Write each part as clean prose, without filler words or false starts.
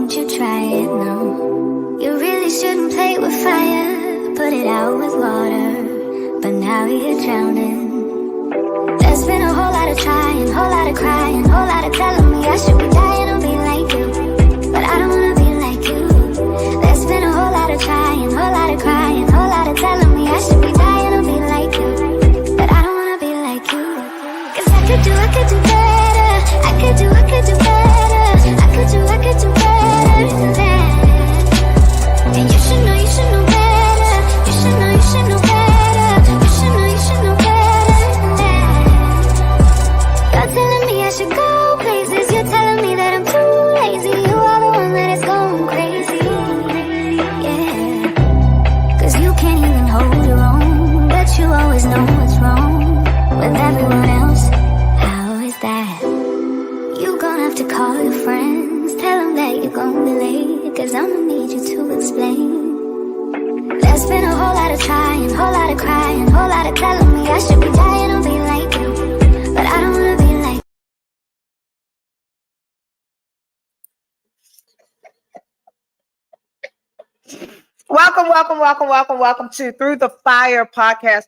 don't you try it, no. You really shouldn't play with fire, put it out with water, but now you're drowning. There's been a whole lot of trying, whole lot of crying, whole lot of telling me I should be dying or be like you, but I don't wanna be like you. There's been a whole lot of trying, whole lot of crying, whole lot of telling me I should be dying or be like you, but I don't wanna be like you. Cause I could do better, I could do better, I could do better than that. And you should know better, you should know better, you should know better than that. You're telling me I should go places, you're telling me that I'm too lazy, you are the one that is going crazy, yeah. Cause you can't even hold your own, but you always know what's wrong with everyone else. How is that? You gonna have to call your friends, tell them that you're gonna be late, cause I'ma need you to explain. There's been a whole lot of trying, whole lot of crying, whole lot of telling me I should be dying or be like you, but I don't wanna be like. Welcome to Through the Fire podcast.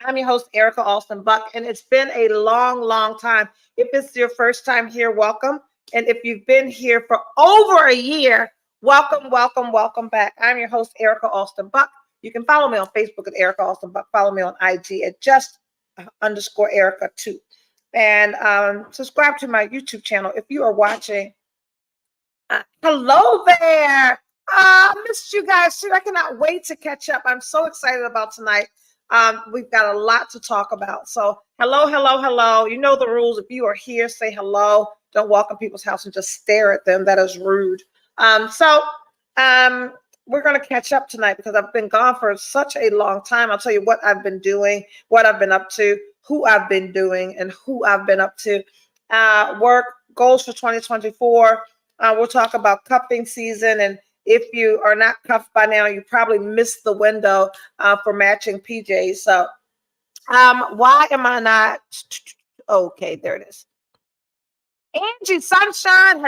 I'm your host, Erica Alston Buck, and it's been a long time. If it's your first time here, welcome. And if you've been here for over a year, welcome back. I'm your host, Erica Alston Buck. You can follow me on Facebook at Erica Alston Buck. Follow me on IG at _Erica2. And subscribe to my YouTube channel if you are watching. Hello there. I missed you guys too. I cannot wait to catch up. I'm so excited about tonight. We've got a lot to talk about. So hello. You know the rules. If you are here, say hello. Don't walk in people's house and just stare at them. That is rude. We're going to catch up tonight because I've been gone for such a long time. I'll tell you what I've been doing, what I've been up to, who I've been doing, and who I've been up to. Work, goals for 2024. We'll talk about cuffing season, and if you are not cuffed by now, you probably missed the window for matching PJs. So why am I not? Okay, there it is. Angie Sunshine,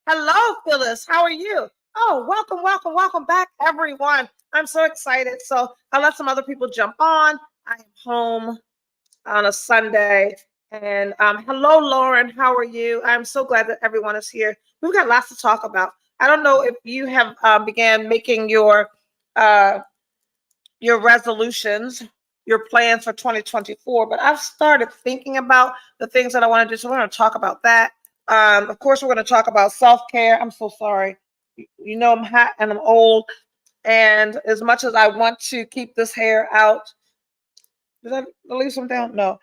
hello, Phyllis. How are you? Oh, welcome back, everyone. I'm so excited. So I'll let some other people jump on. I am home on a Sunday. And hello, Lauren. How are you? I'm so glad that everyone is here. We've got lots to talk about. I don't know if you have began making your resolutions, your plans for 2024, but I've started thinking about the things that I want to do. So we're going to talk about that. Of course, we're going to talk about self-care. I'm so sorry. You know, I'm hot and I'm old. And as much as I want to keep this hair out, did I leave some down? No.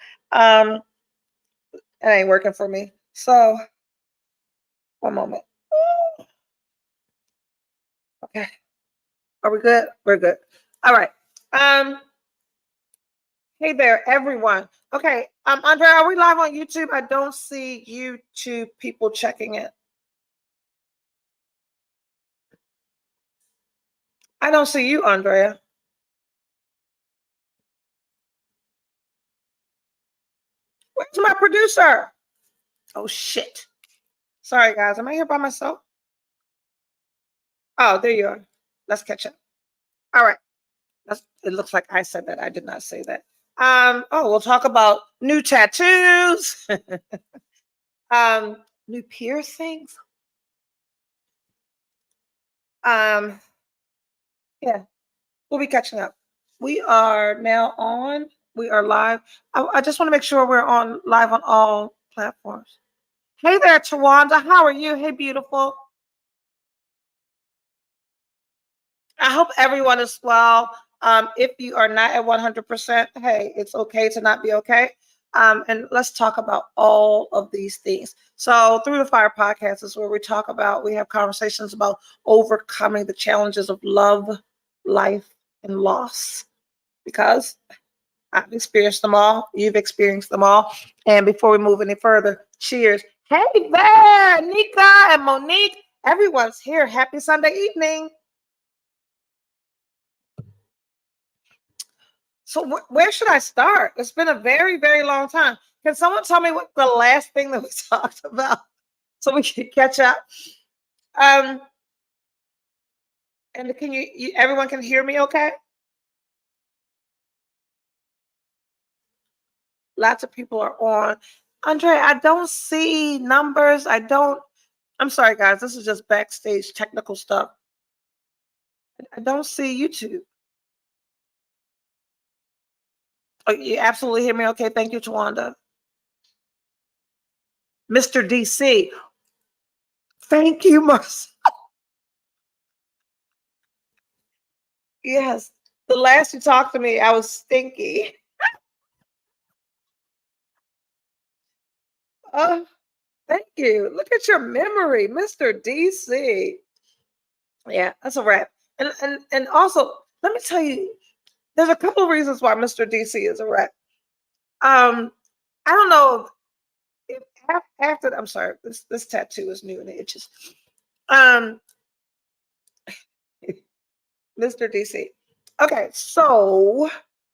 It ain't working for me. So, one moment. Okay. Are we good? We're good. All right. Hey there, everyone. Okay. Andrea, are we live on YouTube? I don't see YouTube people checking it. I don't see you, Andrea. Where's my producer? Oh, shit. Sorry, guys. Am I here by myself? Oh, there you are. Let's catch up. All right. It looks like I said that. I did not say that. We'll talk about new tattoos, new piercings. Yeah, we'll be catching up. We are now on. We are live. I just want to make sure we're on live on all platforms. Hey there, Tawanda. How are you? Hey, beautiful. I hope everyone is well. If you are not at 100%, hey, it's okay to not be okay. And let's talk about all of these things. So Through the Fire podcast is where we have conversations about overcoming the challenges of love, life, and loss. Because I've experienced them all. You've experienced them all. And before we move any further, cheers. Hey there, Nika and Monique. Everyone's here. Happy Sunday evening. So where should I start? It's been a very long time. Can someone tell me what the last thing that we talked about? so we can catch up. And can everyone can hear me okay? Lots of people are on. Andre, I don't see numbers. I'm sorry, guys. This is just backstage technical stuff. I don't see YouTube. Oh, you absolutely hear me okay? Thank you, Tawanda. Mr. DC. Thank you, Marcel. Yes. The last you talked to me, I was stinky. Oh, thank you. Look at your memory, Mr. DC. Yeah, that's a wrap. And also, let me tell you, there's a couple of reasons why Mr. DC is a wrap. I don't know if after I'm sorry, this tattoo is new and it itches. Mr. DC. Okay, so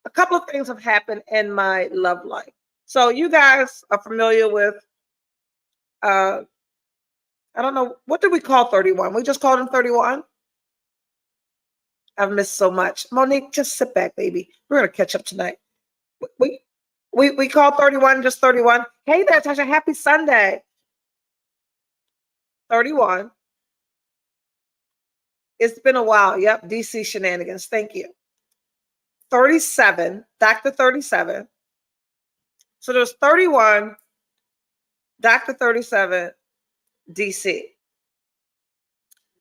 a couple of things have happened in my love life. So you guys are familiar with I don't know, what did we call 31? We just called him 31. I've missed so much. Monique, just sit back, baby. We're gonna catch up tonight. We called 31 just 31. Hey there, Tasha. Happy Sunday. 31. It's been a while. Yep, DC shenanigans. Thank you. 37, Dr. 37. So there's 31, Dr. 37, DC.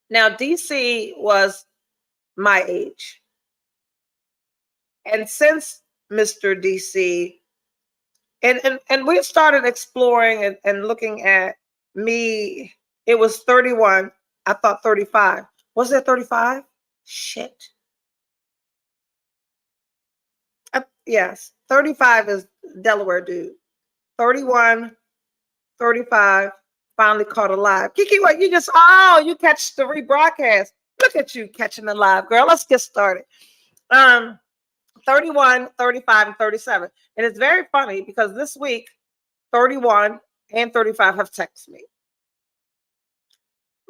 Now, DC was my age. And since Mr. DC, and we started exploring and looking at me, it was 31. I thought 35. Was it 35? Shit. Yes, 35 is Delaware dude. 31, 35, finally caught alive. Kiki, what you you catch the rebroadcast. Look at you catching the live, girl. Let's get started. 31, 35, and 37. And it's very funny because this week, 31 and 35 have texted me.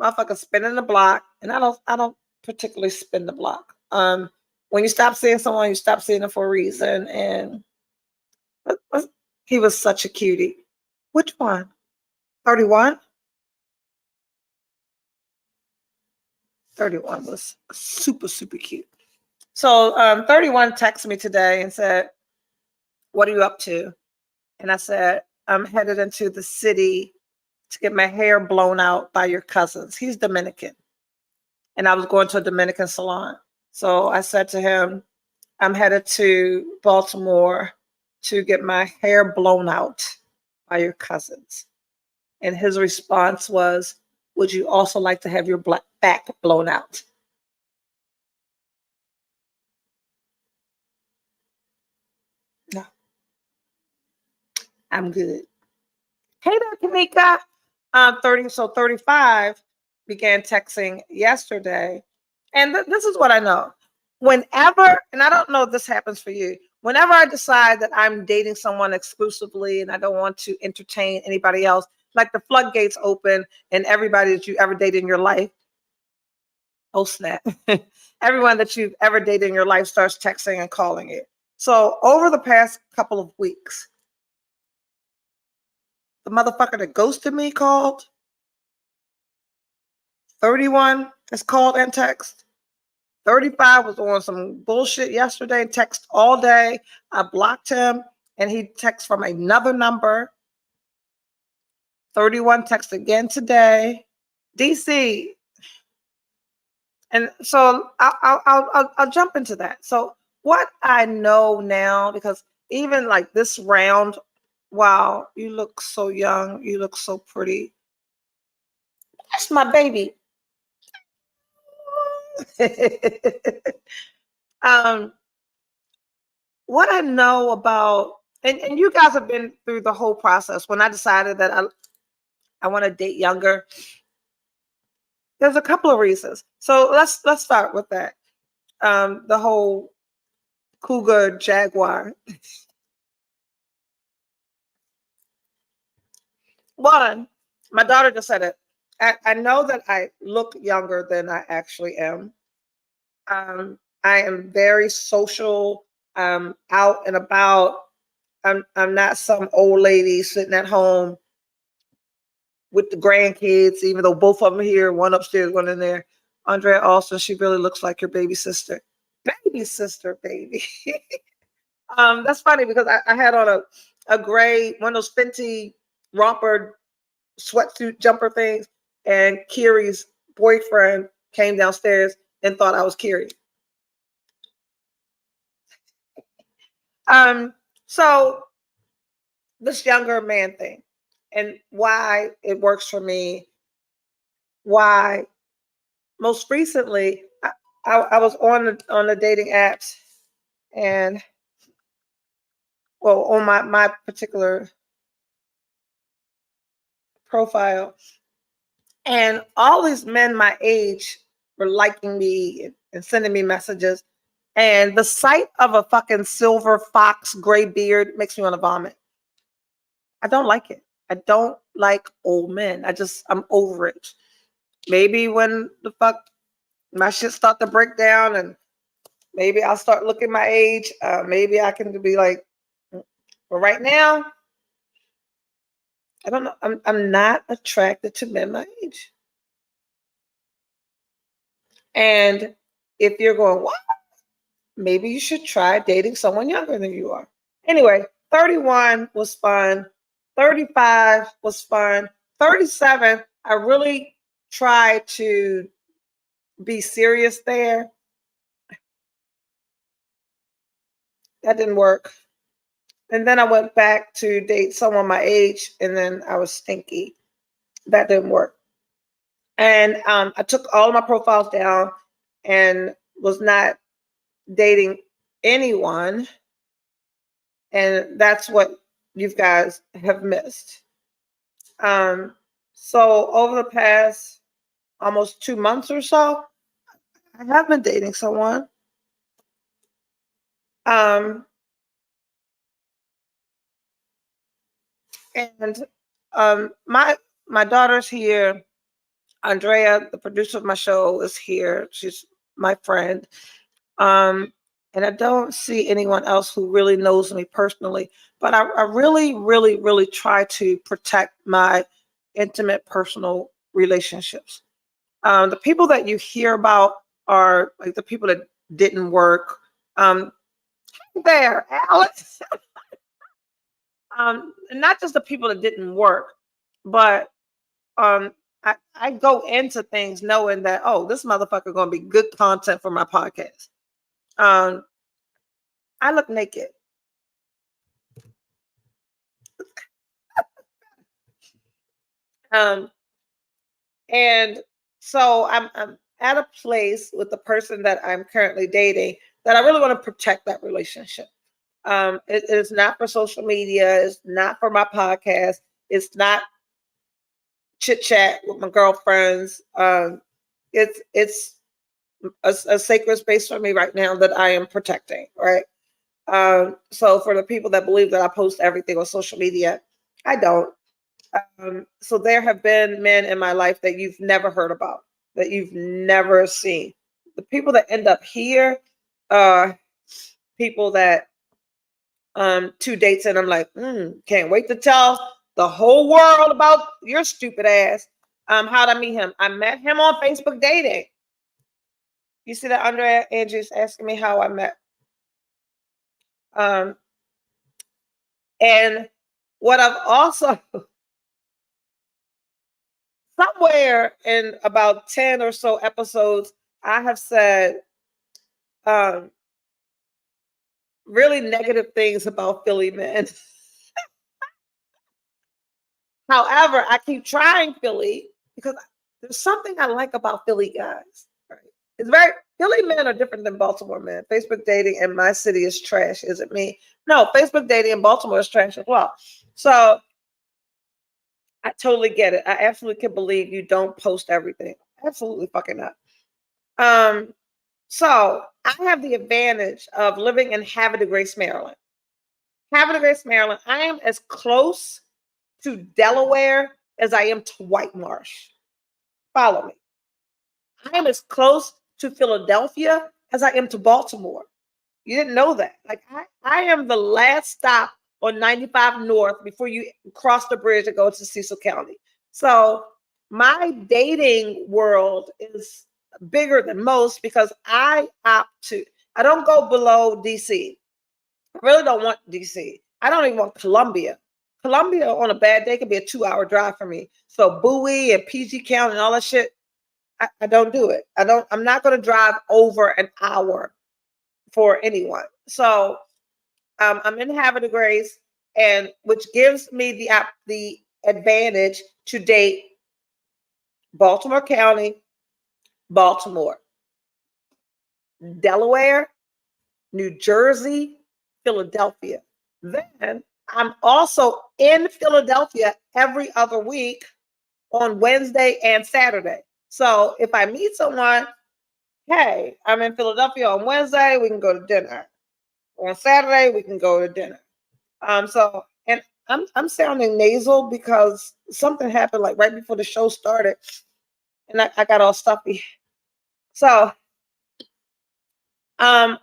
Motherfucker spinning the block, and I don't particularly spin the block. When you stop seeing someone, you stop seeing them for a reason. And he was such a cutie. Which one? 31? 31 was super, super cute. So 31 texted me today and said, what are you up to? And I said, I'm headed into the city to get my hair blown out by your cousins. He's Dominican. And I was going to a Dominican salon. So I said to him, I'm headed to Baltimore to get my hair blown out by your cousins. And his response was, would you also like to have your back blown out? No. I'm good. Hey there, Kamika. 35 began texting yesterday. And this is what I know. Whenever, and I don't know if this happens for you, whenever I decide that I'm dating someone exclusively and I don't want to entertain anybody else, like the floodgates open and everybody that you ever dated in your life, oh snap, everyone that you've ever dated in your life starts texting and calling you. So over the past couple of weeks, the motherfucker that ghosted me called. 31 has called and text. 35 was on some bullshit yesterday, text all day. I blocked him and he texts from another number. 31 text again today. DC. And so I'll jump into that. So what I know now, because even like this round, wow, you look so young, you look so pretty. That's my baby. What I know about, and you guys have been through the whole process. When I decided that I want to date younger, there's a couple of reasons. So let's start with that. The whole cougar jaguar. One, My daughter just said it. I know that I look younger than I actually am. I am very social, out and about. I'm not some old lady sitting at home with the grandkids, even though both of them here, one upstairs, one in there. Andrea Austin, she really looks like your baby sister. Baby sister, baby. That's funny because I had on a gray, one of those Fenty romper sweatsuit jumper things, and Kiri's boyfriend came downstairs and thought I was Kiri. So this younger man thing and why it works for me, why most recently I was on the dating apps and well on my particular profile, and all these men my age were liking me and sending me messages, and the sight of a fucking silver fox gray beard makes me want to vomit. I don't like it. I don't like old men. I'm over it. Maybe when the fuck my shit start to break down and maybe I'll start looking my age. Maybe I can be like, but right now, I don't know. I'm not attracted to men my age. And if you're going, what? Maybe you should try dating someone younger than you are. Anyway, 31 was fun. 35 was fun. 37, I really tried to be serious there. That didn't work. And then I went back to date someone my age, and then I was stinky. That didn't work. And I took all my profiles down and was not dating anyone. And that's what you guys have missed. So over the past almost 2 months or so, I have been dating someone. And my daughter's here. Andrea, the producer of my show, is here. She's my friend. And I don't see anyone else who really knows me personally, but I really, really, really try to protect my intimate personal relationships. The people that you hear about are like the people that didn't work. There, Alex. Not just the people that didn't work, but I go into things knowing that, oh, this motherfucker gonna be good content for my podcast. I look naked. And so I'm at a place with the person that I'm currently dating that I really want to protect that relationship. It is not for social media. It's not for my podcast. It's not chit chat with my girlfriends. It's a sacred space for me right now that I am protecting. Right. So for the people that believe that I post everything on social media, I don't. So there have been men in my life that you've never heard about, that you've never seen. The people that end up here are people that 2 dates and I'm like, can't wait to tell the whole world about your stupid ass. How'd I meet him? I met him on Facebook dating. You see that Andrea Andrew's asking me how I met. And what I've also somewhere in about 10 or so episodes, I have said really negative things about Philly men. However, I keep trying Philly because there's something I like about Philly guys. Right? It's very Philly men are different than Baltimore men. Facebook dating in my city is trash. Is it me? No, Facebook dating in Baltimore is trash as well. So I totally get it. I absolutely can believe you don't post everything. Absolutely fucking not. So I have the advantage of living in Havre de Grace, Maryland. Havre de Grace, Maryland. I am as close to Delaware as I am to White Marsh. Follow me. I am as close to Philadelphia as I am to Baltimore. You didn't know that. Like I am the last stop on 95 North before you cross the bridge and go to Cecil County. So my dating world is bigger than most because I don't go below DC. I really don't want DC. I don't even want Columbia. Columbia on a bad day could be a 2-hour drive for me. So Bowie and PG County and all that shit, I don't do it. I'm not going to drive over an hour for anyone. So I'm in Havre de Grace, and which gives me the advantage to date Baltimore County, Baltimore, Delaware, New Jersey, Philadelphia. Then I'm also in Philadelphia every other week on Wednesday and Saturday. So if I meet someone, hey, I'm in Philadelphia on Wednesday, we can go to dinner. On Saturday, we can go to dinner. And I'm sounding nasal because something happened like right before the show started, and I got all stuffy. So I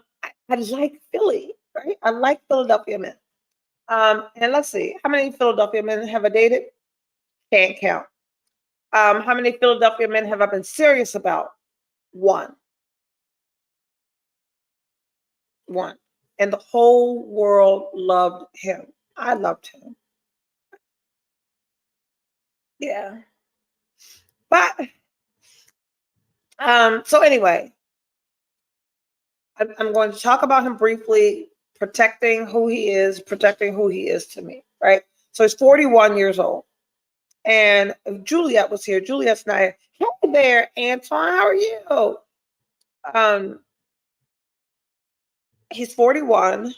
like Philly, right? I like Philadelphia men. And let's see, how many Philadelphia men have I dated? Can't count. How many Philadelphia men have I been serious about? One. And the whole world loved him. I loved him. Yeah. But so anyway, I'm going to talk about him briefly, protecting who he is to me, right? So he's 41 years old. And if Juliet was here, Juliet's not here. Hey there, Antoine, how are you? He's 41.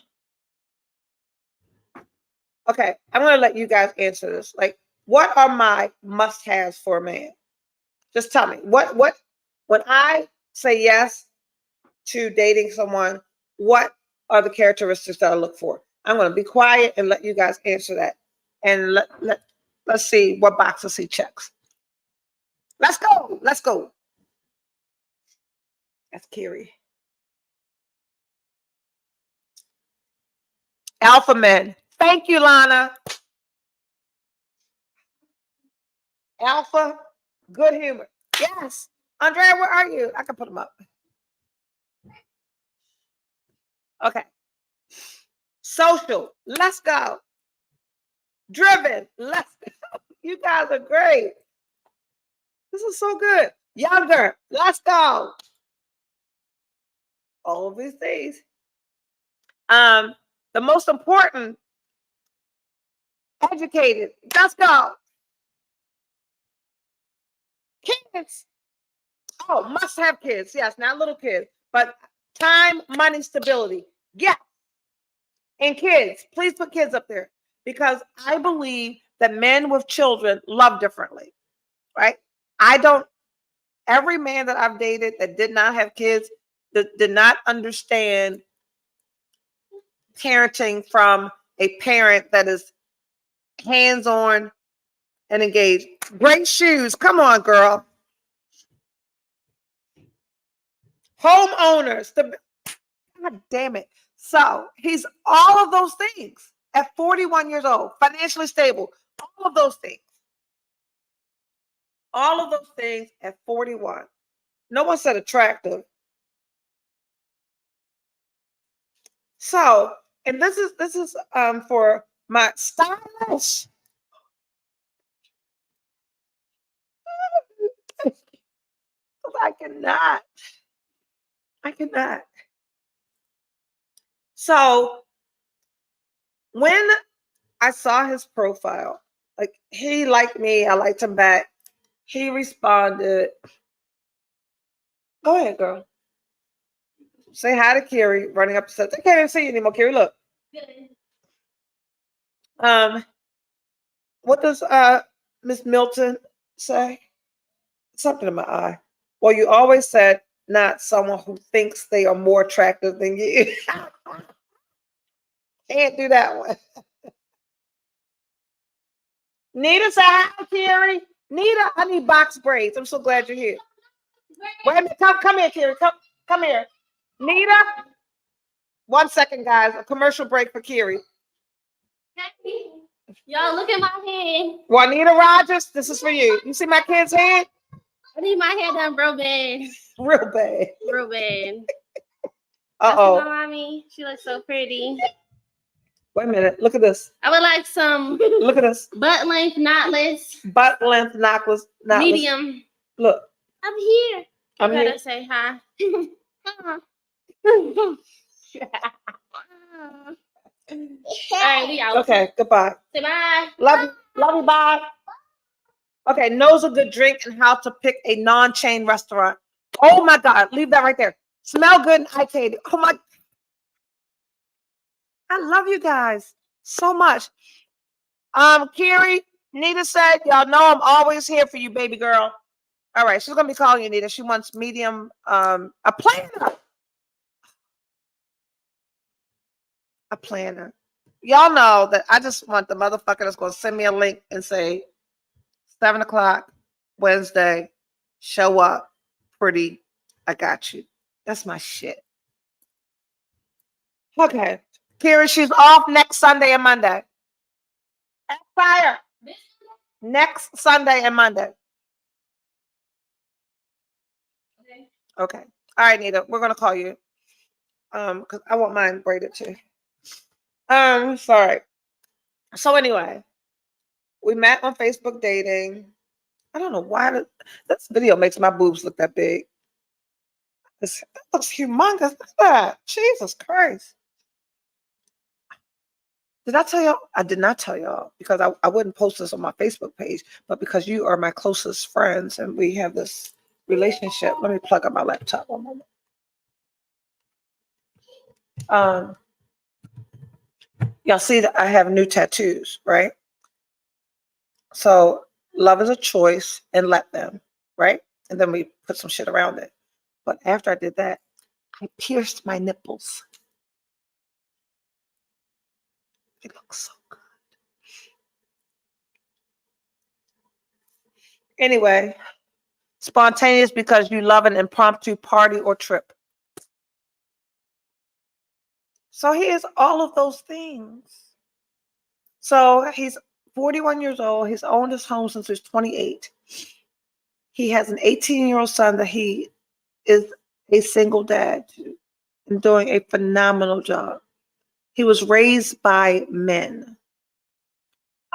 Okay, I'm going to let you guys answer this. Like, what are my must-haves for a man? Just tell me. What when I say yes to dating someone, what are the characteristics that I look for? I'm going to be quiet and let you guys answer that. And let's see what boxes he checks. Let's go. Let's go. That's Kiri. Alpha men. Thank you, Lana. Alpha, good humor. Yes. Andrea, where are you? I can put them up. Okay. Social. Let's go. Driven. Let's go. You guys are great. This is so good. Younger. Let's go. All of these things. The most important, educated. Let's go. Kids. Oh, must have kids. Yes, not little kids, but time, money, stability. Yeah. And kids. Please put kids up there because I believe that men with children love differently, right? Every man that I've dated that did not have kids did not understand parenting from a parent that is hands-on and engaged. Great shoes. Come on, girl. Homeowners. God damn it. So he's all of those things at 41 years old, financially stable, all of those things. All of those things at 41. No one said attractive. So, and this is for my stylish. I cannot. So when I saw his profile, like he liked me, I liked him back. He responded. Go ahead, girl. Say hi to Kiri, running up the steps. I can't even see you anymore, Kiri. Look. Good. What does Miss Milton say? Something in my eye. Well, you always said not someone who thinks they are more attractive than you. Can't do that one. Nita said hi, Carrie. Nita, I need box braids. I'm so glad you're here. Wait a minute. Come here, Carrie. Come here. Nita. 1 second, guys. A commercial break for Carrie. Y'all, look at my head. Juanita Rogers, this is for you. You see my kid's head? I need my hair done real bad. Real bad. Real bad. Uh-oh. My mommy. She looks so pretty. Wait a minute. Look at this. I would like some Look at this. butt length, knotless. Butt length, knotless. Medium. Look. I'm here. I'm you here. gotta say hi. All right, we out. Okay, goodbye. Say bye. Love you. Love you, bye. Okay, knows a good drink and how to pick a non-chain restaurant. Oh my God, leave that right there. Smell good and eye candy. Oh my. I love you guys so much. Carrie, Nita said, y'all know I'm always here for you, baby girl. All right, she's gonna be calling you, Nita. She wants medium, a planner. A planner. Y'all know that I just want the motherfucker that's gonna send me a link and say 7 o'clock Wednesday, show up, pretty. I got you. That's my shit. Okay, Kira, she's off next Sunday and Monday. Fire. Next Sunday and Monday. Okay. All right, Nita, we're gonna call you. Because I want mine braided too. Sorry. So anyway, we met on Facebook dating. I don't know why this video makes my boobs look that big. That looks humongous. Look at that. Jesus Christ. Did I tell y'all? I did not tell y'all because I wouldn't post this on my Facebook page, but because you are my closest friends and we have this relationship. Let me plug up my laptop one moment. Y'all see that I have new tattoos, right? So love is a choice and let them, right? And then we put some shit around it. But after I did that, I pierced my nipples. It looks so good. Anyway, spontaneous because you love an impromptu party or trip. So he is all of those things. So he's 41 years old. He's owned his home since he was 28. He has an 18-year-old son that he is a single dad to and doing a phenomenal job. He was raised by men.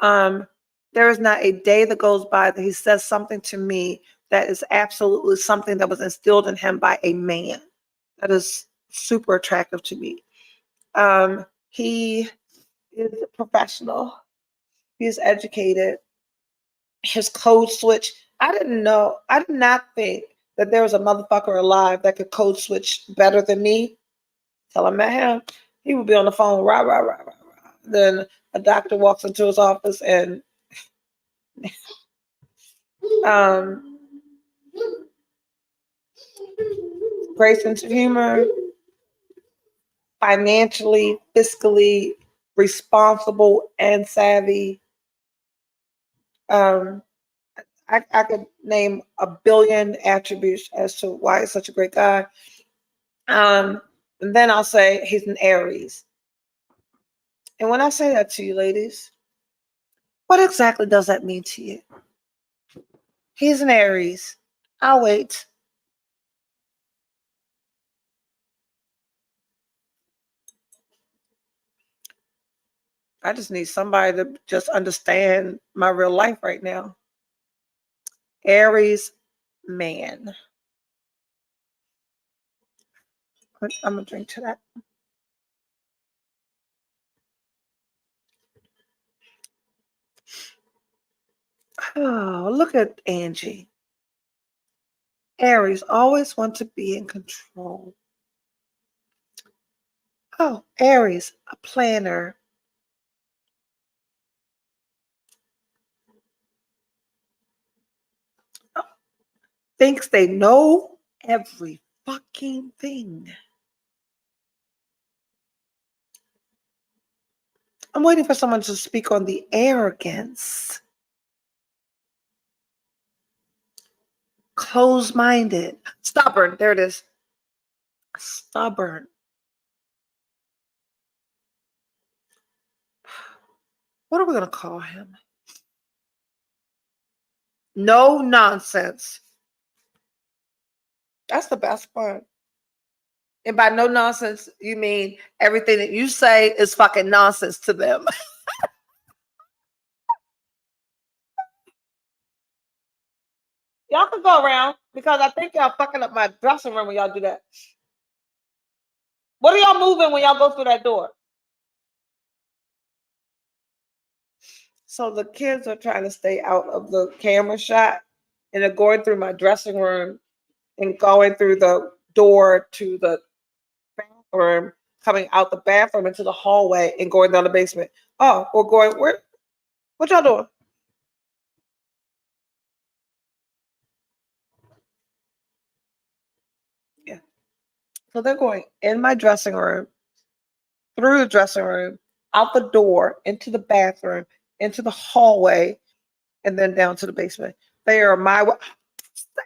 There is not a day that goes by that he says something to me that is absolutely something that was instilled in him by a man. That is super attractive to me. He is a professional. He is educated. His code switch. I did not think that there was a motherfucker alive that could code switch better than me. Till I met him, he would be on the phone, rah, rah, rah, rah, rah. Then a doctor walks into his office and great sense of humor, financially, fiscally responsible and savvy. I could name a billion attributes as to why he's such a great guy. And then I'll say he's an Aries. And when I say that to you, ladies, what exactly does that mean to you? He's an Aries. I'll wait. I just need somebody to just understand my real life right now. Aries man. I'm going to drink to that. Oh, look at Angie. Aries always want to be in control. Oh, Aries, a planner. Oh, thinks they know every fucking thing. I'm waiting for someone to speak on the arrogance. closed-minded, stubborn. There it is. Stubborn. What are we going to call him? No nonsense. That's the best part. And by no nonsense, you mean everything that you say is fucking nonsense to them. Y'all can go around because I think y'all fucking up my dressing room when y'all do that. What are y'all moving when y'all go through that door? So the kids are trying to stay out of the camera shot, and they're going through my dressing room and going through the door to the bathroom, coming out the bathroom into the hallway and going down the basement. Oh, we're going where? What y'all doing? Yeah. So they're going in my dressing room, through the dressing room, out the door, into the bathroom, into the hallway, and then down to the basement. They are my.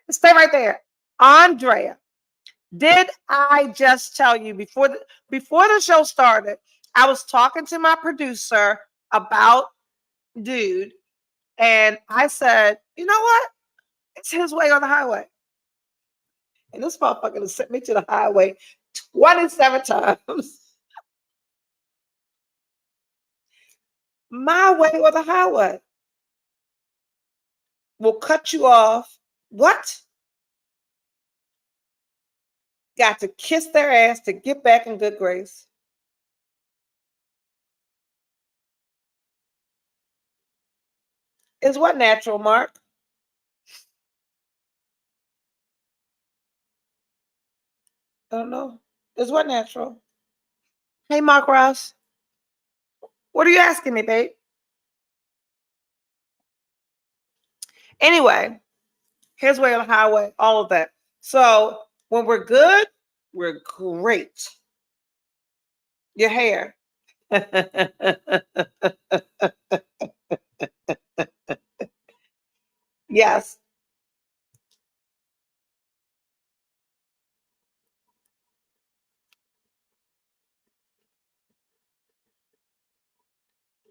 Stay right there, Andrea. Did I just tell you before the show started? I was talking to my producer about dude, and I said, you know what? It's his way or the highway. And this motherfucker has sent me to the highway 27 times. My way or the highway. Will cut you off. What? Got to kiss their ass to get back in good grace. Is what natural, Mark? I don't know. Is what natural? Hey, Mark Ross. What are you asking me, babe? Anyway, here's way on the highway, all of that. So when we're good, we're great. Your hair. Yes.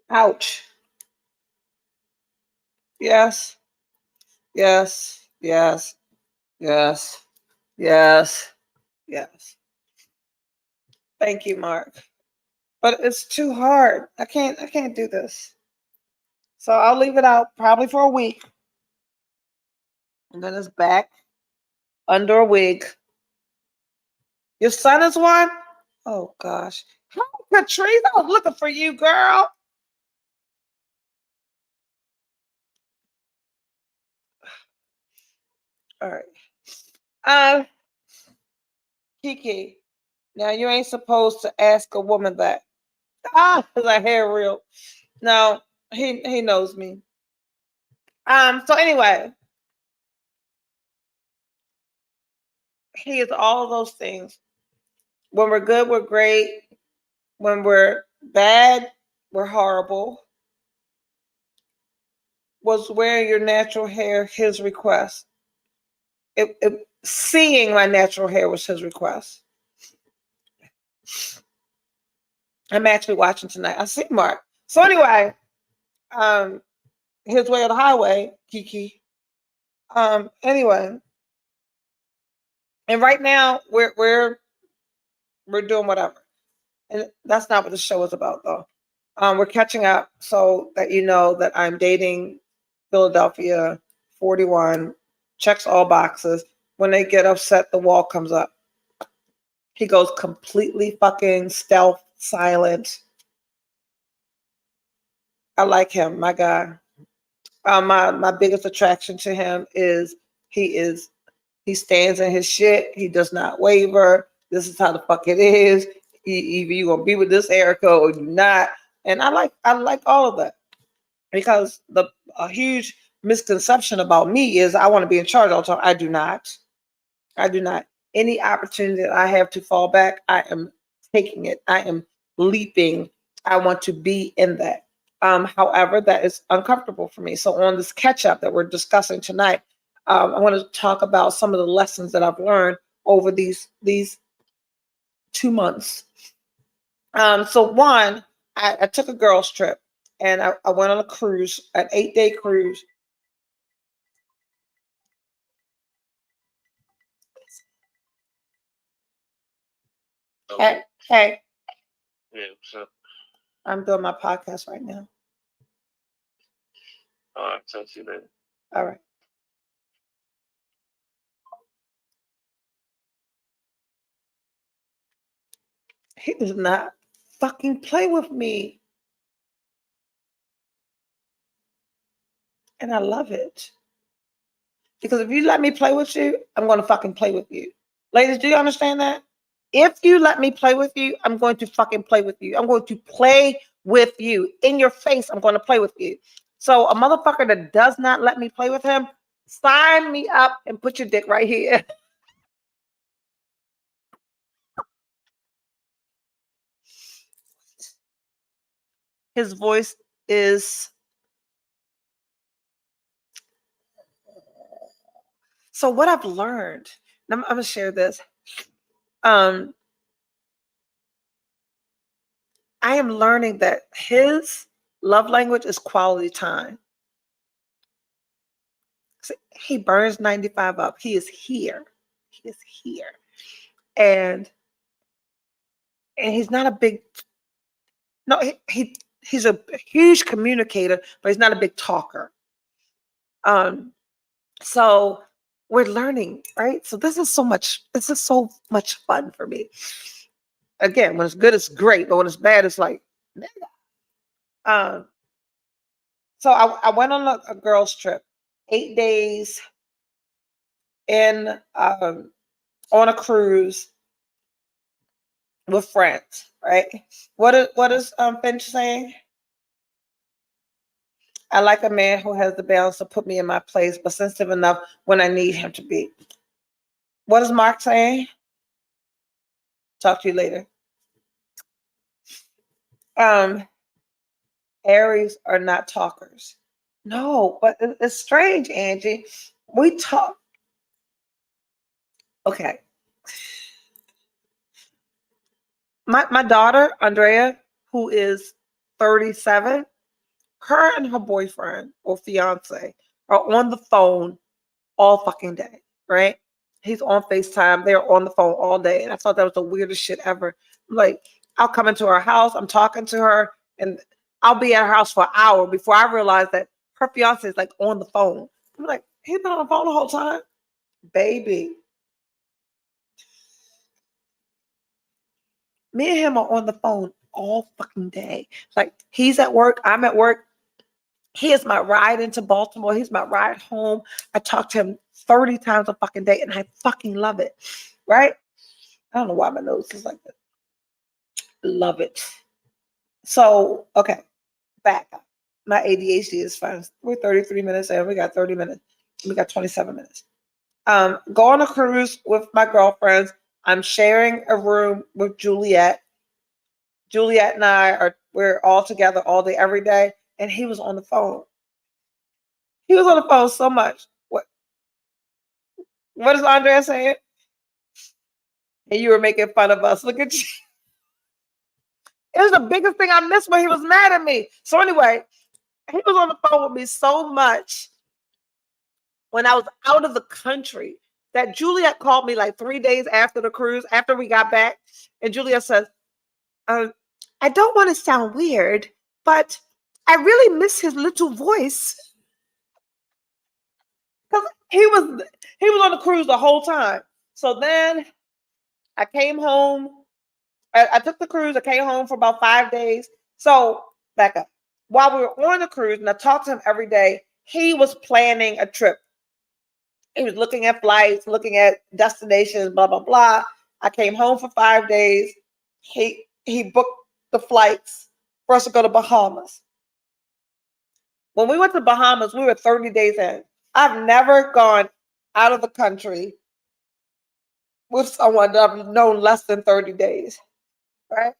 Ouch. Yes. Yes. Yes. Yes. Yes. Yes. Thank you, Mark. But it's too hard. I can't do this. So I'll leave it out probably for a week. And then it's back under a wig. Your son is one? Oh gosh. Hi, Patrice. I was looking for you, girl. All right. Kiki. Now you ain't supposed to ask a woman that. Is her hair real? No, he knows me. So anyway, he is all of those things. When we're good, we're great. When we're bad, we're horrible. Was wearing your natural hair his request? Seeing my natural hair was his request. I'm actually watching tonight. I see Mark. So anyway, his way or the highway, Kiki. Anyway, and right now we're doing whatever, and that's not what the show is about, though. We're catching up so that you know that I'm dating Philadelphia 41, checks all boxes. When they get upset, the wall comes up. He goes completely fucking stealth, silent. I like him, my guy. My biggest attraction to him is he stands in his shit. He does not waver. This is how the fuck it is. Either you gonna be with this Erica or you not. And I like all of that, because a huge misconception about me is I want to be in charge all the time. I do not. Any opportunity that I have to fall back, I am taking it. I am leaping. I want to be in that. However, that is uncomfortable for me. So on this catch up that we're discussing tonight, I want to talk about some of the lessons that I've learned over these 2 months. So one, I took a girls trip and I went on a cruise, an 8-day cruise. Hey, hey, Yeah, so I'm doing my podcast right now. I'll talk to you later. All right. He does not fucking play with me. And I love it. Because if you let me play with you, I'm going to fucking play with you. Ladies, do you understand that? If you let me play with you, I'm going to fucking play with you. I'm going to play with you. In your face, I'm going to play with you. So a motherfucker that does not let me play with him, sign me up and put your dick right here. His voice is... So what I've learned, and I'm gonna share this. I am learning that his love language is quality time. So he burns 95 up. He is here. He is here. And he's not a big... No, he's a huge communicator, but he's not a big talker. So we're learning, right? So this is so much fun for me. Again, when it's good, it's great, but when it's bad, it's like, so I went on a girls trip, 8 days in on a cruise with friends, right? What is Finch saying? I like a man who has the balance to put me in my place, but sensitive enough when I need him to be. What is Mark saying? Talk to you later. Aries are not talkers. No, but it's strange, Angie. We talk. Okay. My daughter, Andrea, who is 37, her and her boyfriend or fiance are on the phone all fucking day, right? He's on FaceTime. They're on the phone all day. And I thought that was the weirdest shit ever. Like, I'll come into her house, I'm talking to her, and I'll be at her house for an hour before I realize that her fiance is like on the phone. I'm like, he's been on the phone the whole time? Baby. Me and him are on the phone all fucking day. Like, he's at work, I'm at work. He is my ride into Baltimore. He's my ride home. I talk to him 30 times a fucking day, and I fucking love it, right? I don't know why my nose is like that. Love it. So, okay, back up. My ADHD is fine. We're 33 minutes in. We got 30 minutes. We got 27 minutes. Go on a cruise with my girlfriends. I'm sharing a room with Juliet. Juliet and we're all together all day, every day. And he was on the phone. He was on the phone so much. What is Andrea saying? And you were making fun of us. Look at you. It was the biggest thing I missed when he was mad at me. So anyway, he was on the phone with me so much when I was out of the country that Juliet called me like 3 days after the cruise, after we got back. And Juliet says, I don't want to sound weird, but I really miss his little voice. Because he was on the cruise the whole time. So then I came home. I took the cruise. I came home for about 5 days. So back up. While we were on the cruise, and I talked to him every day, he was planning a trip. He was looking at flights, looking at destinations, blah, blah, blah. I came home for 5 days. He booked the flights for us to go to Bahamas. When we went to Bahamas, we were 30 days in. I've never gone out of the country with someone that I've known less than 30 days, right?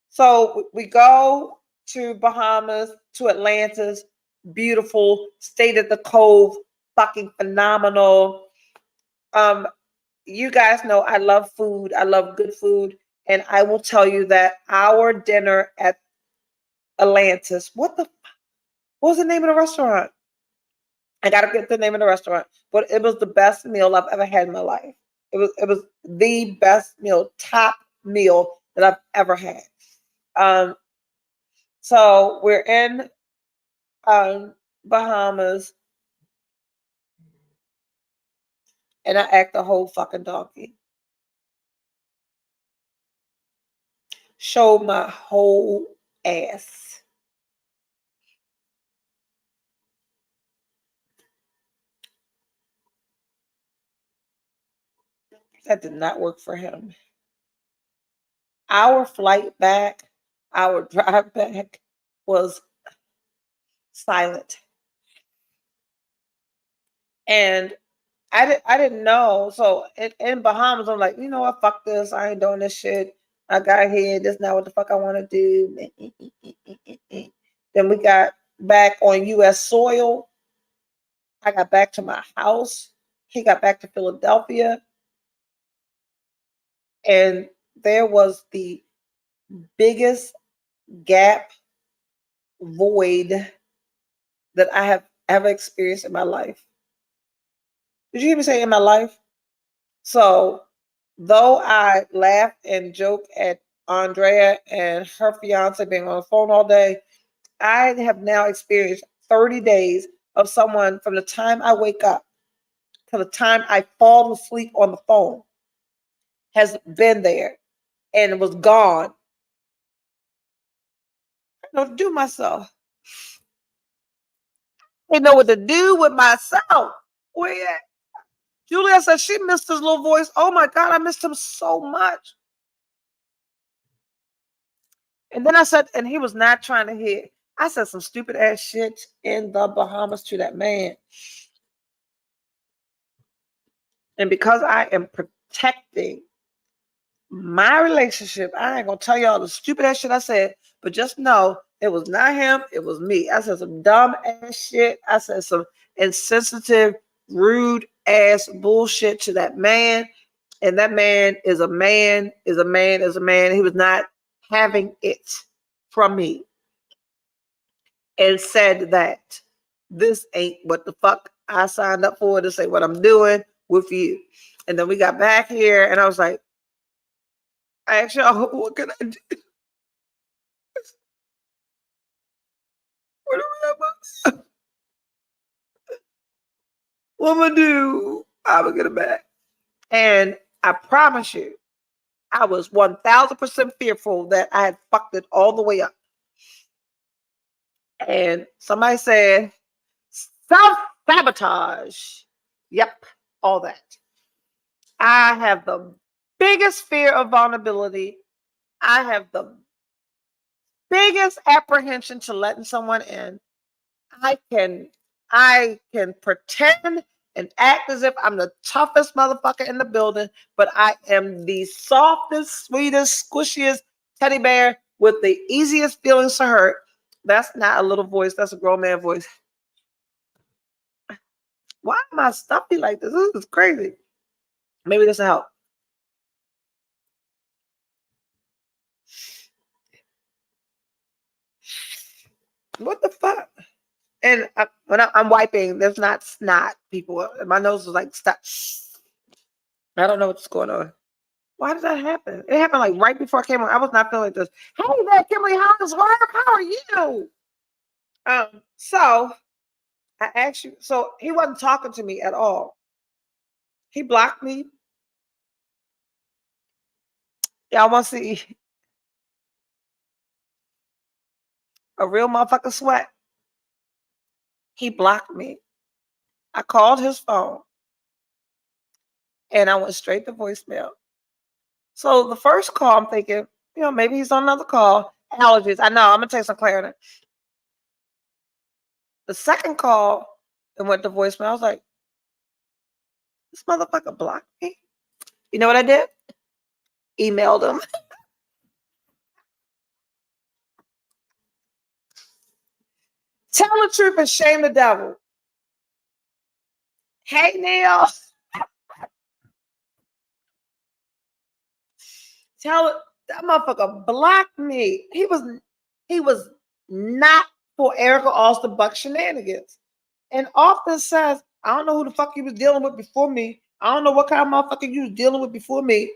So we go to Bahamas, to Atlantis, beautiful, stayed at the Cove fucking phenomenal. You guys know I love food. I love good food. And I will tell you that our dinner at Atlantis, what was the name of the restaurant? I gotta get the name of the restaurant, but it was the best meal I've ever had in my life. It was the best meal, top meal that I've ever had. So we're in Bahamas, and I act a whole fucking donkey. Showed my whole ass. That did not work for him. Our flight back, our drive back was silent. And I didn't know. So in Bahamas, I'm like, you know what, fuck this. I ain't doing this shit. I got here. This is not what the fuck I want to do. Then we got back on US soil. I got back to my house. He got back to Philadelphia. And there was the biggest gap void that I have ever experienced in my life. Did you hear me say in my life? So, though I laughed and joked at Andrea and her fiance being on the phone all day, I have now experienced 30 days of someone from the time I wake up to the time I fall asleep on the phone has been there and was gone. I don't do myself. I know what to do with myself. Where you at? Julia said she missed his little voice. Oh my God, I missed him so much. And then I said, and he was not trying to hear. I said some stupid ass shit in the Bahamas to that man. And because I am protecting my relationship, I ain't gonna tell y'all the stupid ass shit I said, but just know it was not him, it was me. I said some dumb ass shit. I said some insensitive, rude ass bullshit to that man. And that man is a man, is a man, is a man. He was not having it from me. And said that this ain't what the fuck I signed up for. This ain't what I'm doing with you. And then we got back here and I was like, I asked y'all, what can I do? What do we have? What am I do? I'm gonna get it back. And I promise you, I was 1000% fearful that I had fucked it all the way up. And somebody said, self-sabotage. Yep, all that. I have the biggest fear of vulnerability. I have the biggest apprehension to letting someone in. I can pretend and act as if I'm the toughest motherfucker in the building, but I am the softest, sweetest, squishiest teddy bear with the easiest feelings to hurt. That's not a little voice, that's a grown man voice. Why am I stuffy like this? This is crazy. Maybe this will help. What the fuck? And when I'm wiping, there's not snot, people. My nose is like, stop. I don't know what's going on. Why did that happen? It happened like right before I came on. I was not feeling this. Hey there, Kimberly Hollis, how are you? So I asked you, so he wasn't talking to me at all. He blocked me. Y'all want to see a real motherfucker sweat? He blocked me. I called his phone and I went straight to voicemail. So the first call, I'm thinking, maybe he's on another call. Allergies. I know. I'm going to take some Claritin. The second call, it went to voicemail. I was like, this motherfucker blocked me. You know what I did? Emailed him. Tell the truth and shame the devil. Hey, Neil. Tell that motherfucker blocked me. He was not for Erica Austin Buck shenanigans. And often says, I don't know who the fuck you was dealing with before me. I don't know what kind of motherfucker you was dealing with before me.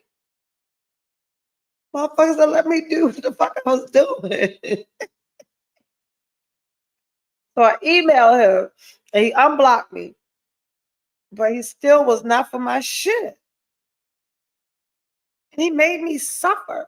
Motherfuckers that let me do what the fuck I was doing. So I emailed him and he unblocked me. But he still was not for my shit. And he made me suffer.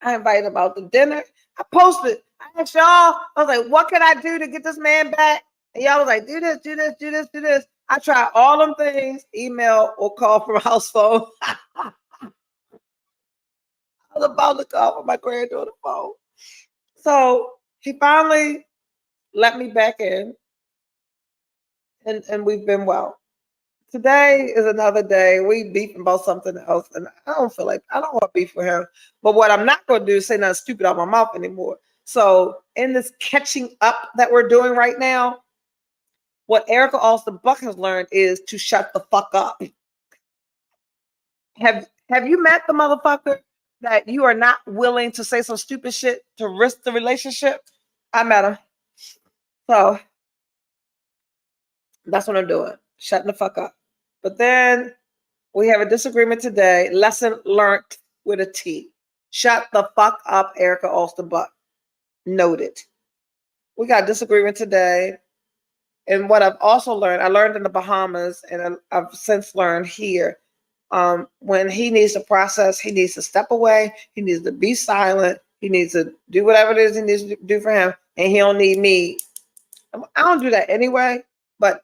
I invited him out to dinner. I posted. I asked y'all, I was like, what can I do to get this man back? And y'all was like, do this, do this, do this, do this. I tried all them things, email or call from a house phone. I was about to call from my granddaughter's phone. So he finally let me back in. And we've been well. Today is another day. We beefing about something else, and I don't want to beef with him. But what I'm not going to do is say nothing stupid out my mouth anymore. So in this catching up that we're doing right now, what Erica Austin Buck has learned is to shut the fuck up. Have you met the motherfucker that you are not willing to say some stupid shit to risk the relationship? I met him. So that's what I'm doing. Shutting the fuck up. But then we have a disagreement today. Lesson learned with a T. Shut the fuck up, Erica Austin Buck. Noted. We got a disagreement today. And what I've also learned, I learned in the Bahamas, and I've since learned here, when he needs to process, he needs to step away. He needs to be silent. He needs to do whatever it is he needs to do for him. And he don't need me. I don't do that anyway. But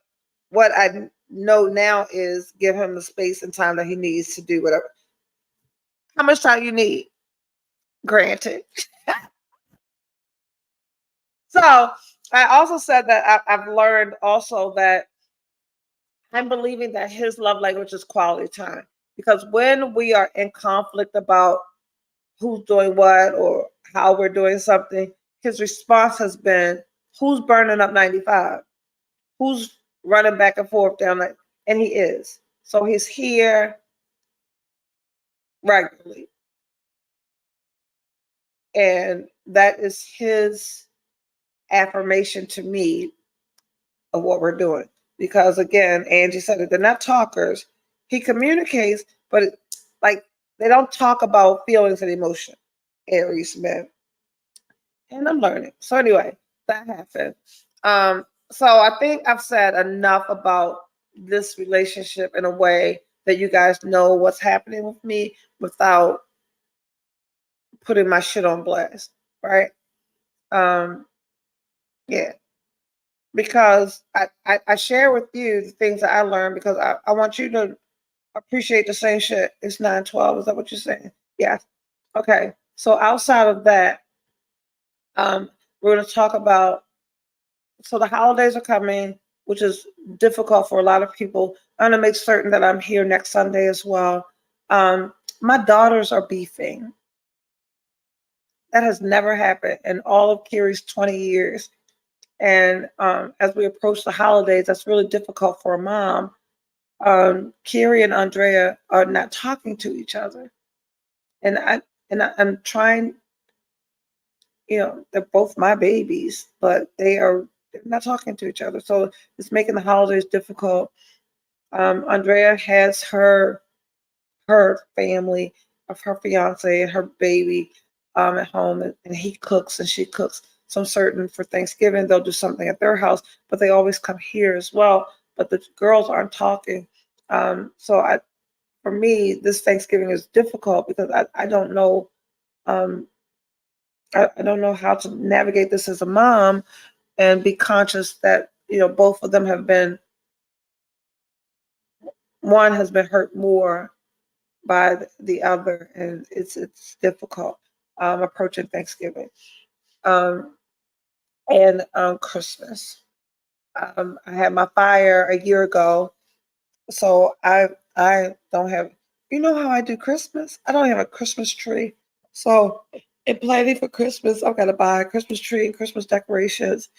what I know now is give him the space and time that he needs to do whatever. How much time you need? Granted. So I also said that I've learned also that I'm believing that his love language is quality time. Because when we are in conflict about who's doing what or how we're doing something, his response has been, who's burning up 95? Who's running back and forth down that? And he is. So he's here regularly. And that is his affirmation to me of what we're doing. Because again, Angie said it, they're not talkers. He communicates, but they don't talk about feelings and emotion. Aries men. And I'm learning. So anyway, that happened. So I think I've said enough about this relationship in a way that you guys know what's happening with me without putting my shit on blast, right? Yeah. Because I share with you the things that I learned because I want you to appreciate the same shit. It's 9/12. Is that what you're saying? Yeah. Okay. So outside of that, we're going to talk about, so the holidays are coming, which is difficult for a lot of people. I'm going to make certain that I'm here next Sunday as well. My daughters are beefing. That has never happened in all of Kiri's 20 years. And as we approach the holidays, that's really difficult for a mom. Kiri and Andrea are not talking to each other. And I'm trying, they're both my babies, but they're not talking to each other. So it's making the holidays difficult. Andrea has her family of her fiance and her baby at home, and he cooks and she cooks. So I'm certain for Thanksgiving they'll do something at their house, but they always come here as well. But the girls aren't talking. So for me, this Thanksgiving is difficult because I don't know. I don't know how to navigate this as a mom and be conscious that both of them have been. One has been hurt more by the other, and it's difficult approaching Thanksgiving and Christmas. I had my fire a year ago, so I don't have. You know how I do Christmas? I don't have a Christmas tree, so in planning for Christmas, I've got to buy a Christmas tree and Christmas decorations,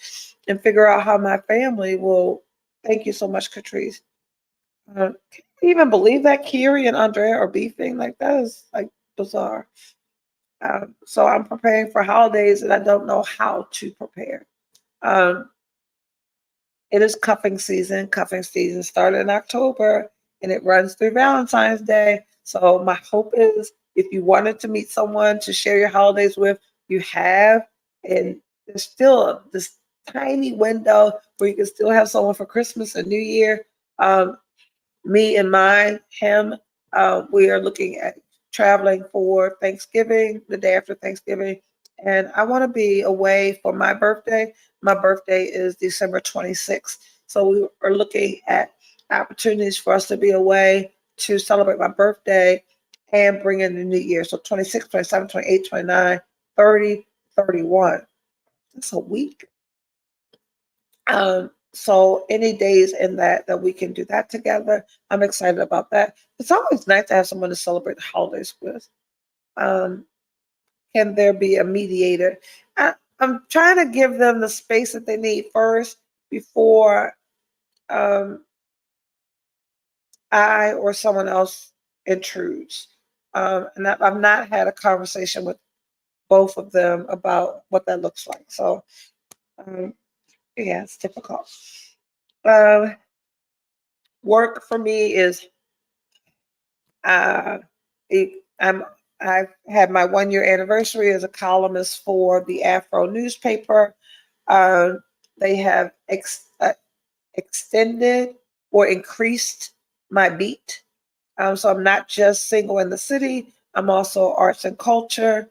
and figure out how my family will Thank you so much, Catrice. Can you even believe that Kiri and Andrea are beefing? Like, that is like bizarre. So I'm preparing for holidays and I don't know how to prepare. Um, it is cuffing season. Cuffing season started in October and it runs through Valentine's Day. So my hope is if you wanted to meet someone to share your holidays with, you have, and there's still this tiny window where you can still have someone for Christmas and New Year. Um, Me and him, we are looking at traveling for Thanksgiving, the day after Thanksgiving. And I want to be away for my birthday. My birthday is December 26th. So we are looking at opportunities for us to be away to celebrate my birthday and bring in the new year. So 26, 27, 28, 29, 30, 31. That's a week. So any days in that we can do that together, I'm excited about that. It's always nice to have someone to celebrate the holidays with. Um, can there be a mediator? I'm trying to give them the space that they need first before I or someone else intrudes. And I've not had a conversation with both of them about what that looks like. So yeah, it's difficult. Work for me is uh, I've had my 1 year anniversary as a columnist for the Afro newspaper. Uh, they have extended or increased my beat. So I'm not just single in the city, I'm also arts and culture.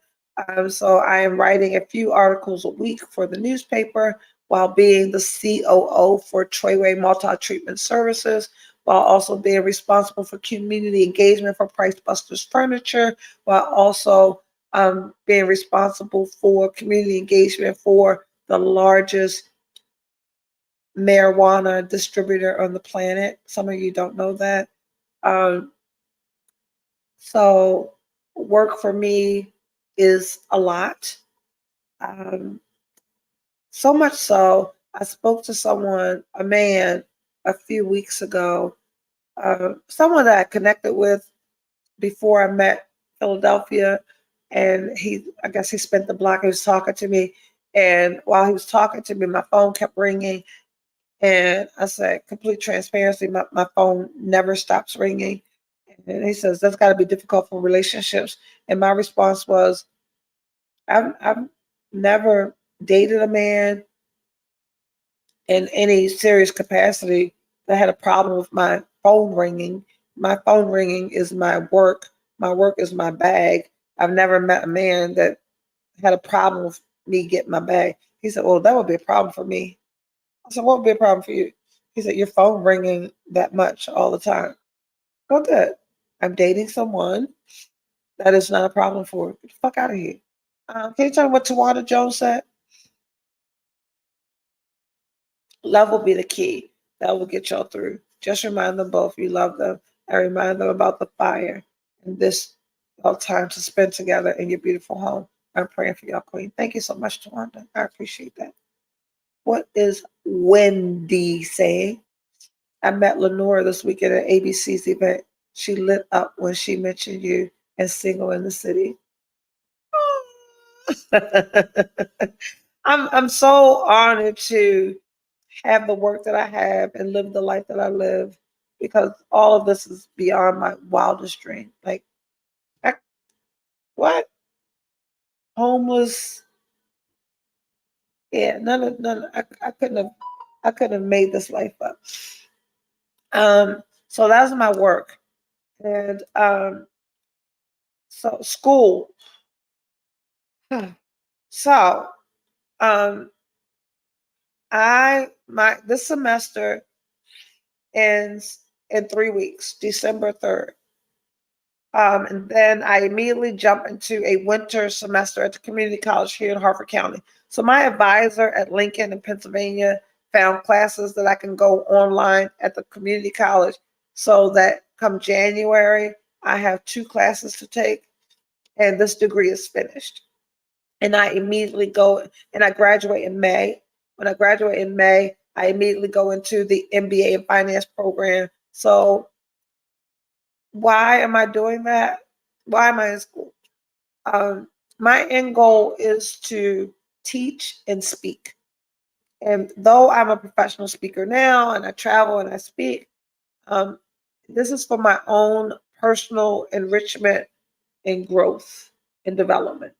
So I am writing a few articles a week for the newspaper while being the COO for Treyway Multi Treatment Services, while also being responsible for community engagement for Price Busters Furniture, while also being responsible for community engagement for the largest marijuana distributor on the planet. Some of you don't know that. So work for me is a lot. So much so, I spoke to someone, a man, a few weeks ago, someone that I connected with before I met Philadelphia, and I guess he spent the block. He was talking to me, and while he was talking to me, my phone kept ringing, and I said, complete transparency, my phone never stops ringing. And he says, that's got to be difficult for relationships. And my response was, I've never dated a man in any serious capacity that had a problem with my phone ringing. My phone ringing is my work. My work is my bag. I've never met a man that had a problem with me getting my bag. He said, well, that would be a problem for me. I said, what would be a problem for you? He said, your phone ringing that much all the time. Well, good. I'm dating someone that is not a problem for. Get the fuck out of here. Can you tell me what Tawanda Jones said? Love will be the key. That will get y'all through. Just remind them both you love them and remind them about the fire and this time to spend together in your beautiful home. I'm praying for y'all, Queen. Thank you so much, Tawanda. I appreciate that. What is Wendy saying? I met Lenora this weekend at ABC's event. She lit up when she mentioned you and Single in the City. I'm so honored to have the work that I have and live the life that I live because all of this is beyond my wildest dream. Like, what? Homeless? Yeah, none. I couldn't have made this life up. So that's my work, and so school. So, this semester ends in 3 weeks, December 3rd. And then I immediately jump into a winter semester at the community college here in Harford County. So my advisor at Lincoln in Pennsylvania found classes that I can go online at the community college so that come January, I have 2 classes to take and this degree is finished. And I immediately go and I graduate in May. When I graduate in May, I immediately go into the MBA in finance program. So why am I doing that? Why am I in school? My end goal is to teach and speak. And though I'm a professional speaker now and I travel and I speak, this is for my own personal enrichment and growth and development.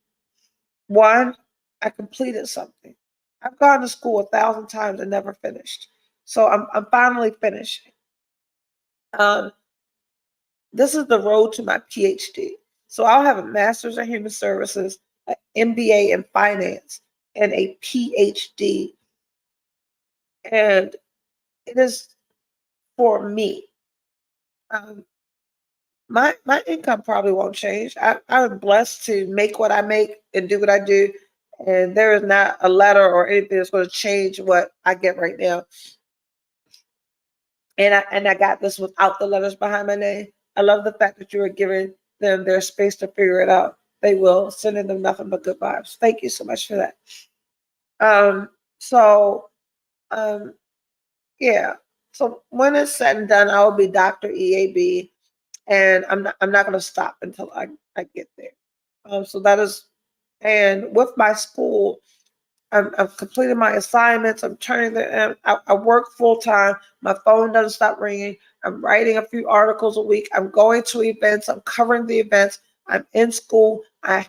One, I completed something. I've gone to school 1,000 times and never finished. So I'm finally finishing. This is the road to my PhD. So I'll have a master's in human services, an MBA in finance, and a PhD. And it is for me. My income probably won't change. I'm blessed to make what I make and do what I do. And there is not a letter or anything that's going to change what I get right now. And I got this without the letters behind my name. I love the fact that you are giving them their space to figure it out. They will, sending them nothing but good vibes. Thank you so much for that. So yeah. So when it's said and done, I will be Dr. EAB, and I'm not going to stop until I get there. So that is, and with my school, I've completed my assignments. I'm turning the. I work full time. My phone doesn't stop ringing. I'm writing a few articles a week. I'm going to events. I'm covering the events. I'm in school. I'm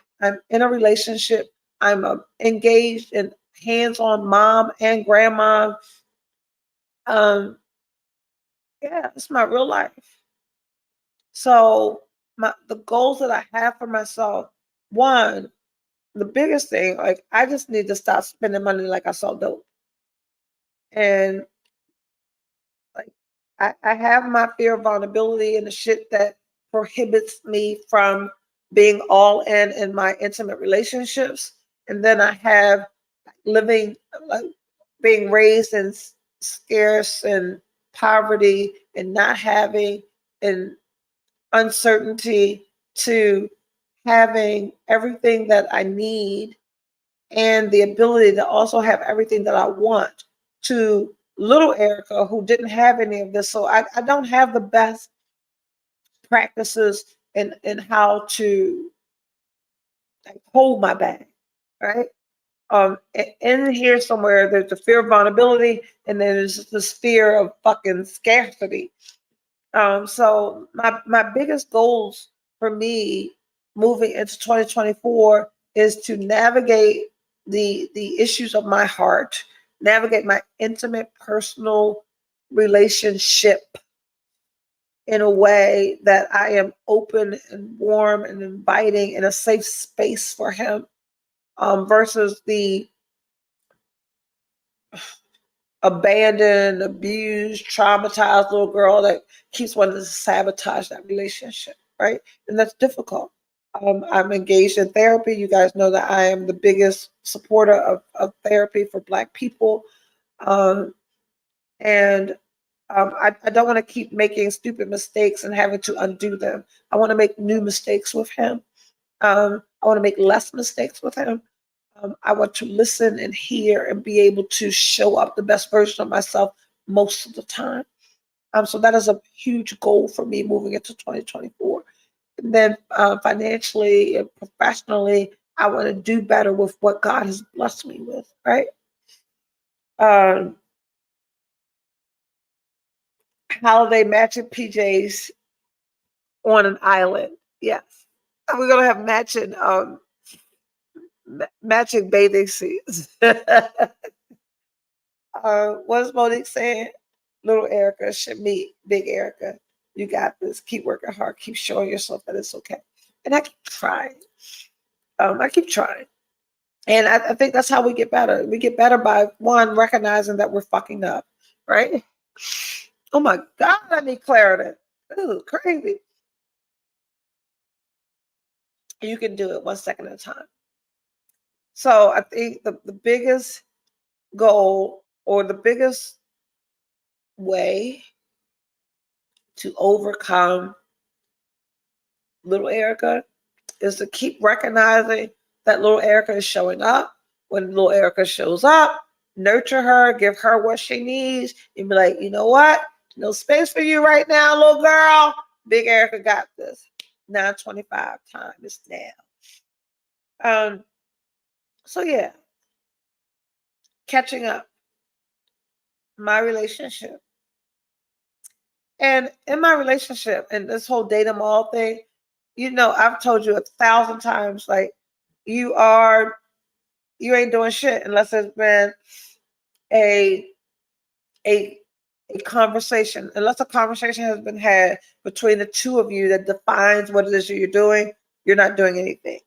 in a relationship. I'm engaged in hands-on mom and grandma. Yeah, it's my real life. So the goals that I have for myself, one, the biggest thing, like I just need to stop spending money like I saw dope. And like I have my fear of vulnerability and the shit that prohibits me from being all in my intimate relationships. And then I have living, like being raised in scarce and poverty and not having and uncertainty to having everything that I need and the ability to also have everything that I want, to little Erica who didn't have any of this. So I don't have the best practices in how to like, hold my bag, right? In here somewhere, there's the fear of vulnerability, and then there's this fear of fucking scarcity. So my biggest goals for me moving into 2024 is to navigate the issues of my heart, navigate my intimate personal relationship in a way that I am open and warm and inviting and a safe space for him, versus the abandoned, abused, traumatized little girl that keeps wanting to sabotage that relationship, right? And that's difficult. I'm engaged in therapy. You guys know that I am the biggest supporter of therapy for Black people. And I don't want to keep making stupid mistakes and having to undo them. I want to make new mistakes with him. I want to make less mistakes with him. I want to listen and hear and be able to show up the best version of myself most of the time. So that is a huge goal for me moving into 2024. And then financially and professionally, I want to do better with what God has blessed me with, right? Holiday matching PJs on an island. Yes. And we're going to have matching bathing suits. What's Monique saying? Little Erica should meet Big Erica. You got this. Keep working hard. Keep showing yourself that it's okay. And I keep trying. I keep trying. And I think that's how we get better. We get better by, one, recognizing that we're fucking up, right? Oh my God, I need Claritin. This is crazy. You can do it 1 second at a time. So I think the biggest goal or the biggest way to overcome little Erica is to keep recognizing that little Erica is showing up. When little Erica shows up, nurture her, give her what she needs, and be like, you know what? No space for you right now, little girl. Big Erica got this. 9:25 time is now. So yeah, catching up. My relationship. And in my relationship and this whole date 'em all thing, you know, I've told you 1,000 times, like, you ain't doing shit unless there's been a a a conversation, unless a conversation has been had between the two of you that defines what it is you're doing, you're not doing anything.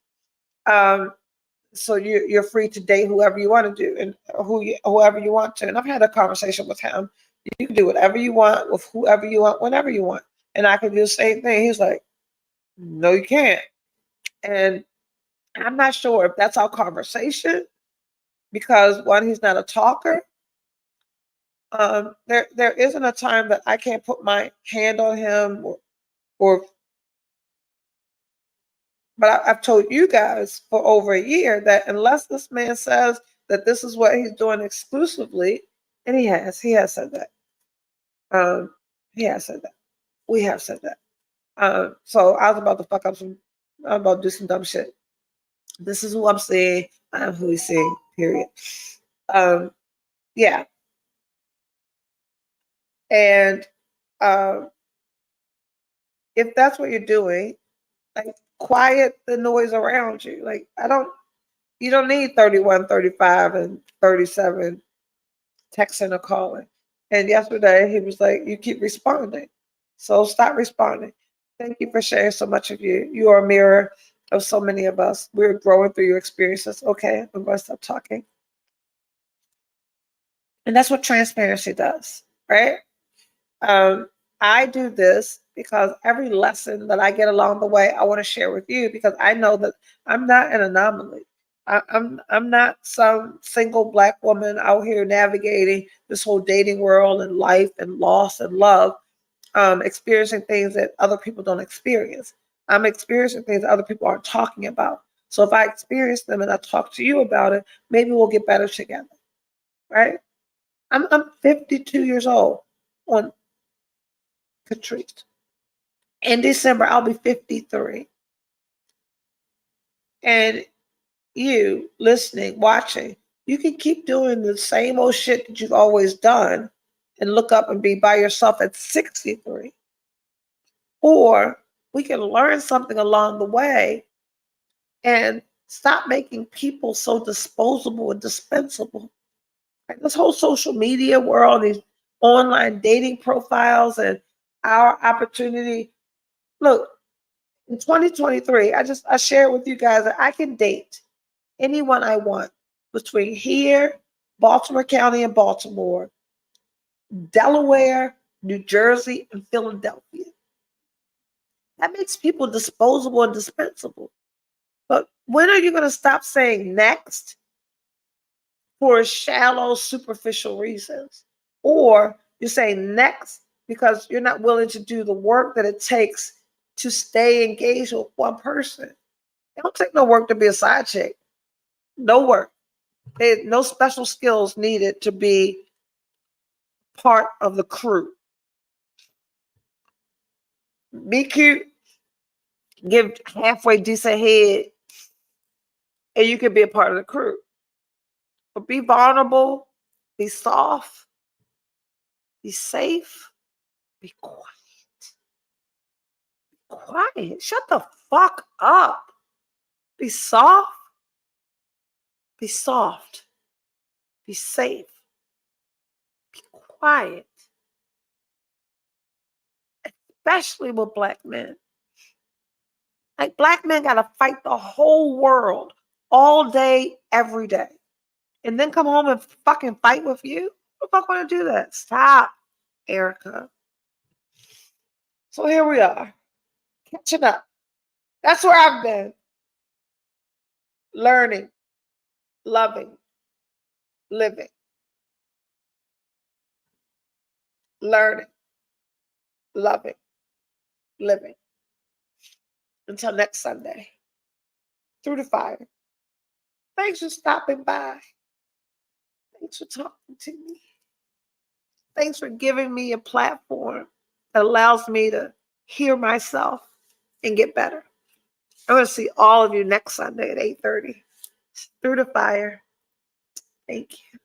So you're free to date whoever you want to do and whoever you want to. And I've had a conversation with him. You can do whatever you want with whoever you want, whenever you want. And I can do the same thing. He's like, no, you can't. And I'm not sure if that's our conversation because one, he's not a talker. There isn't a time that I can't put my hand on him or but I've told you guys for over a year that unless this man says that this is what he's doing exclusively, and he has said that. He has said that. We have said that. So I was about to fuck up I'm about to do some dumb shit. This is who I'm seeing. I'm who he's seeing, period. Yeah. And if that's what you're doing, like, quiet the noise around you. Like, you don't need 31, 35, and 37 texting or calling. And yesterday he was like, you keep responding. So stop responding. Thank you for sharing so much of you. You are a mirror of so many of us. We're growing through your experiences. Okay, I'm going to stop talking. And that's what transparency does, right? I do this because every lesson that I get along the way, I want to share with you because I know that I'm not an anomaly. I'm not some single Black woman out here navigating this whole dating world and life and loss and love, experiencing things that other people don't experience. I'm experiencing things that other people aren't talking about. So if I experience them and I talk to you about it, maybe we'll get better together, right? I'm 52 years old on Patrice. In December, I'll be 53. And you listening, watching, you can keep doing the same old shit that you've always done and look up and be by yourself at 63. Or we can learn something along the way and stop making people so disposable and dispensable. Like this whole social media world, these online dating profiles, and our opportunity. Look, in 2023, I shared with you guys that I can date anyone I want between here, Baltimore County and Baltimore, Delaware, New Jersey, and Philadelphia. That makes people disposable and dispensable. But when are you going to stop saying next for shallow, superficial reasons? Or you're saying next because you're not willing to do the work that it takes to stay engaged with one person. It don't take no work to be a side chick. No work. No special skills needed to be part of the crew. Be cute, give halfway decent head, and you can be a part of the crew. But be vulnerable, be soft, be safe, be quiet. Be quiet. Shut the fuck up. Be soft, be soft, be safe, be quiet. Especially with Black men. Like, Black men gotta fight the whole world all day, every day. And then come home and fucking fight with you? Who the fuck wanna do that? Stop, Erica. So here we are, catching up. That's where I've been. Learning, loving, living. Learning, loving, living. Until next Sunday. Through the fire. Thanks for stopping by. Thanks for talking to me. Thanks for giving me a platform that allows me to hear myself and get better. I'm going to see all of you next Sunday at 8:30. Through the fire. Thank you.